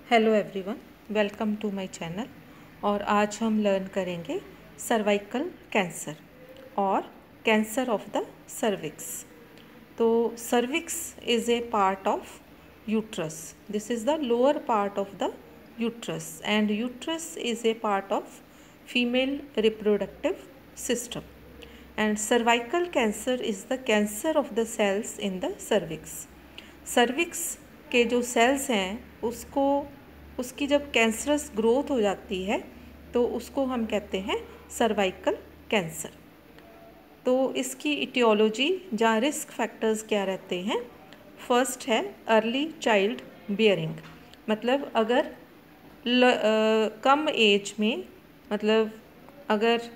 Hello everyone, welcome to my channel. और आज हम लर्न करेंगे सर्वाइकल कैंसर और कैंसर ऑफ द सर्विक्स। तो cervix is a part of uterus. This is the lower part of the uterus and uterus is a part of female reproductive system and cervical cancer is the cancer of the cells in the cervix. Cervix के जो sales हैं उसकी जब cancerous growth हो जाती है तो उसको हम कहते हैं सर्वाइकल कैंसर। तो इसकी इटियोलॉजी जहाँ रिस्क फैक्टर्स क्या रहते हैं, फर्स्ट है अर्ली चाइल्ड बियरिंग। मतलब अगर कम एज में, मतलब अगर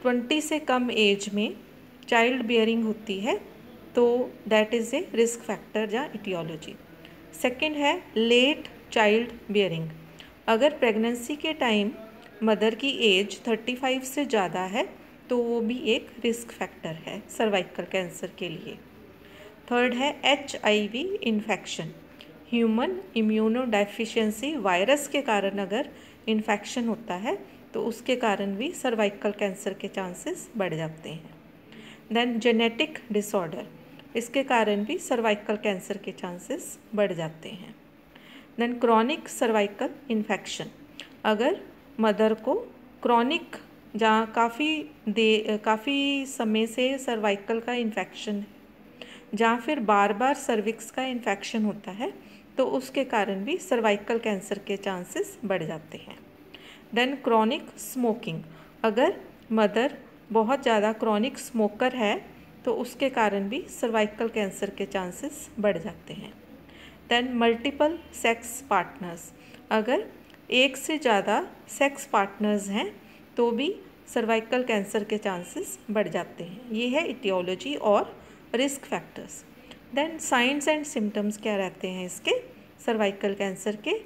20 से कम एज में चाइल्ड बियरिंग होती है तो that is a risk factor या इटियोलॉजी। सेकंड है लेट चाइल्ड बियरिंग। अगर प्रेगनेंसी के टाइम मदर की एज 35 से ज़्यादा है तो वो भी एक रिस्क फैक्टर है सर्वाइकल कैंसर के लिए। थर्ड है HIV infection. Human immunodeficiency virus के कारण अगर इन्फेक्शन होता है तो उसके कारण भी सर्वाइकल कैंसर के चांसेस बढ़ जाते हैं। देन जेनेटिक डिसऑर्डर, इसके कारण भी सर्वाइकल कैंसर के चांसेस बढ़ जाते हैं। देन क्रॉनिक सर्वाइकल इन्फेक्शन, अगर मदर को क्रॉनिक जहाँ काफ़ी समय से सर्वाइकल का इन्फेक्शन है, जहाँ फिर बार बार सर्विक्स का इन्फेक्शन होता है तो उसके कारण भी सर्वाइकल कैंसर के चांसेस बढ़ जाते हैं। देन क्रॉनिक स्मोकिंग, अगर मदर बहुत ज़्यादा क्रॉनिक स्मोकर है तो उसके कारण भी सर्वाइकल कैंसर के चांसेस बढ़ जाते हैं। देन मल्टीपल सेक्स पार्टनर्स, अगर एक से ज़्यादा सेक्स पार्टनर्स हैं तो भी सर्वाइकल कैंसर के चांसेस बढ़ जाते हैं। ये है इटियोलॉजी और risk factors. Then signs and symptoms क्या रहते हैं इसके सर्वाइकल कैंसर के।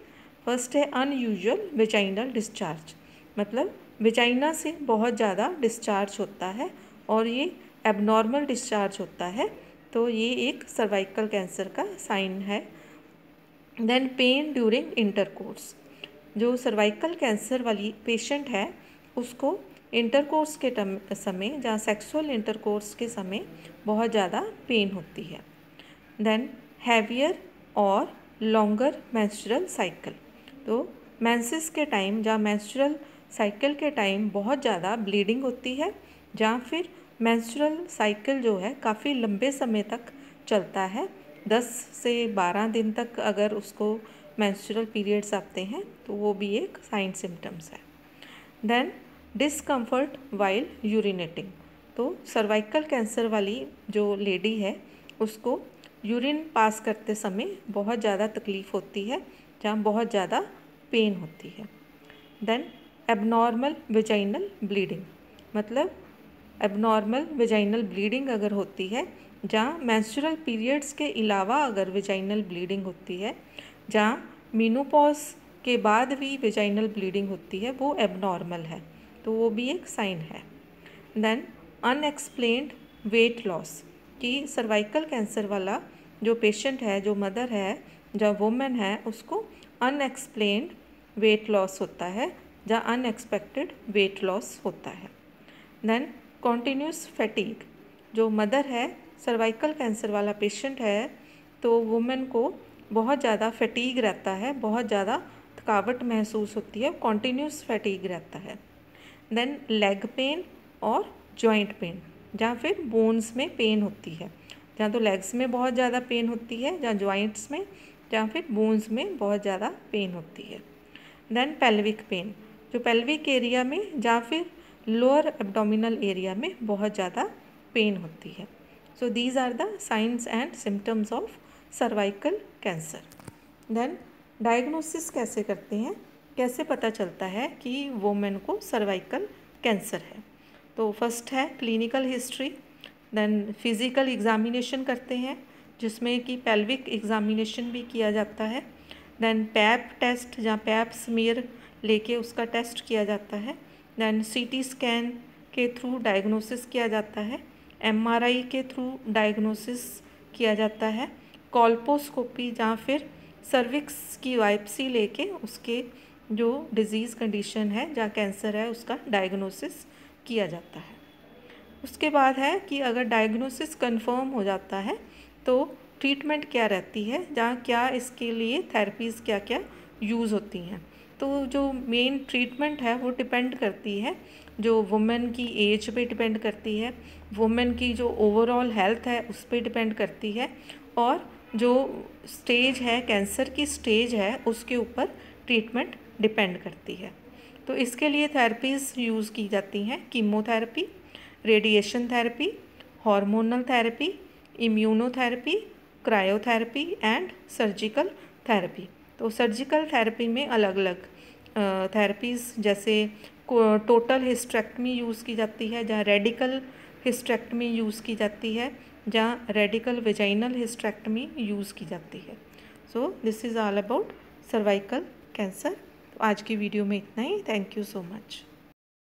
फर्स्ट है अनयूजुअल वेजाइनल डिस्चार्ज, मतलब वेजाइना से बहुत ज़्यादा डिस्चार्ज होता है और ये एबनॉर्मल डिस्चार्ज होता है, तो ये एक सर्वाइकल कैंसर का साइन है। देन पेन ड्यूरिंग इंटरकोर्स, जो सर्वाइकल कैंसर वाली पेशेंट है उसको इंटरकोर्स के समय, जहाँ सेक्सुअल इंटरकोर्स के समय बहुत ज़्यादा पेन होती है। देन हैवियर और लॉन्गर मेंस्ट्रुअल साइकिल, तो मेंसेस के टाइम, जहाँ मेंस्ट्रुअल साइकिल के टाइम बहुत ज़्यादा ब्लीडिंग होती है, जहाँ फिर मेंस्ट्रुअल साइकिल जो है काफ़ी लंबे समय तक चलता है, 10 से 12 दिन तक अगर उसको मेंस्ट्रुअल पीरियड्स आते हैं तो वो भी एक साइन सिम्टम्स है। देन डिस्कम्फर्ट वाइल यूरिनेटिंग, तो सर्वाइकल कैंसर वाली जो लेडी है उसको यूरिन पास करते समय बहुत ज़्यादा तकलीफ़ होती है, जहाँ बहुत ज़्यादा पेन होती है। देन एबनॉर्मल वेजाइनल ब्लीडिंग, मतलब एबनॉर्मल वेजाइनल ब्लीडिंग अगर होती है, जहाँ मेंस्ट्रुअल पीरियड्स के अलावा अगर वेजाइनल ब्लीडिंग होती है, जहाँ मीनोपॉज के बाद भी वेजाइनल ब्लीडिंग होती है, वो एबनॉर्मल है, तो वो भी एक साइन है। देन अनएक्सप्लेन्ड वेट लॉस, कि सर्वाइकल कैंसर वाला जो पेशेंट है, जो मदर है, जो वुमेन है, उसको अनएक्सप्लेन्ड वेट लॉस होता है, जहाँ अनएक्सपेक्टेड वेट लॉस होता है। देन कॉन्टीन्यूस फैटीग, जो मदर है, सर्वाइकल कैंसर वाला पेशेंट है, तो वुमेन को बहुत ज़्यादा फैटीग रहता है, बहुत ज़्यादा थकावट महसूस होती है, कॉन्टीन्यूस फैटीग रहता है। देन लेग पेन और जॉइंट पेन, जहाँ फिर बोन्स में पेन होती है, जहाँ तो लेग्स में बहुत ज़्यादा पेन होती है, जहाँ जॉइंट्स में, जहाँ फिर बोन्स में बहुत ज़्यादा पेन होती है। देन पेल्विक पेन, जो पेल्विक एरिया में, जहाँ फिर लोअर एब्डोमिनल एरिया में बहुत ज़्यादा पेन होती है। So these are the signs and symptoms of cervical cancer. Then diagnosis कैसे करते हैं, कैसे पता चलता है कि वुमेन को सर्वाइकल कैंसर है। तो फर्स्ट है clinical history, then physical examination करते हैं जिसमें कि पेल्विक एग्जामिनेशन भी किया जाता है। देन पैप टेस्ट, जहाँ पैप स्मीयर लेके उसका टेस्ट किया जाता है। देन CT स्कैन के थ्रू डायग्नोसिस किया जाता है, MRI के थ्रू डायग्नोसिस किया जाता है, कॉल्पोस्कोपी, जहाँ फिर सर्विक्स की बायोप्सी लेके उसके जो डिजीज़ कंडीशन है, जहाँ कैंसर है, उसका डायग्नोसिस किया जाता है। उसके बाद है कि अगर डायग्नोसिस कंफर्म हो जाता है तो ट्रीटमेंट क्या रहती है, जहाँ क्या इसके लिए थेरेपीज़ क्या क्या यूज़ होती हैं। तो जो मेन ट्रीटमेंट है वो डिपेंड करती है, जो वुमेन की एज पे डिपेंड करती है, वुमेन की जो ओवरऑल हेल्थ है उस पर डिपेंड करती है, और जो स्टेज है, कैंसर की स्टेज है, उसके ऊपर ट्रीटमेंट डिपेंड करती है। तो इसके लिए थेरेपीज़ यूज़ की जाती हैं, chemotherapy, radiation therapy, hormonal therapy, immunotherapy, cryotherapy and surgical therapy. तो सर्जिकल थेरेपी में अलग अलग थेरेपीज़, जैसे टोटल हिस्टेरेक्टमी यूज़ की जाती है, जहाँ रेडिकल हिस्टेरेक्टमी यूज़ की जाती है, जहाँ रेडिकल वेजाइनल हिस्टेरेक्टमी यूज़ की जाती है। So this is all about cervical cancer. तो आज की वीडियो में इतना ही। Thank you so much.